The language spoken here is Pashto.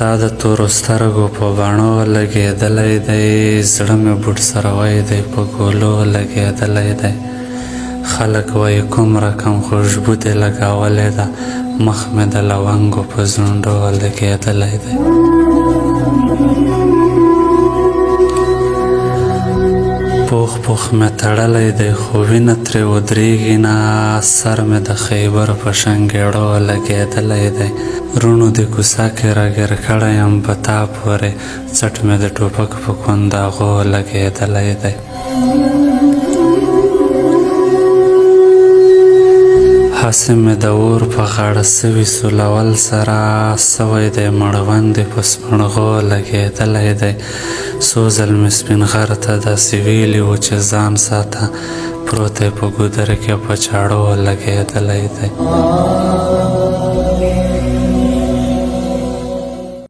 ستا د تورو سترګو په بڼو لګېدلی دی، زړه مې بوټ سروی دی په ګولو لګېدلی دی. خلک وایي کوم رقم خوشبو دې لګولی ده، مخ مې د لونګو په ځونډو لګېدلی دی. پوخ پوخ مې تړلی دی خو وینه ترې ودرېږي نه، سر مې د خیبر په شنګېړو لګېدلی دی. روڼو دې کوڅه کې راګیر کړی یم په تا پورې، څټ مې د ټوپک په کنداغو لګېدلی دی. هسې مې د اور په غاړه سوي سولول سره، سوی دی مړوند یې په سپڼغو لګېدلی دی. څو ځل مې سپین غر ته داسې ویلي وو چې ځان ساته، پروت یې په ګودر کې په چاړو لګېدلی دی.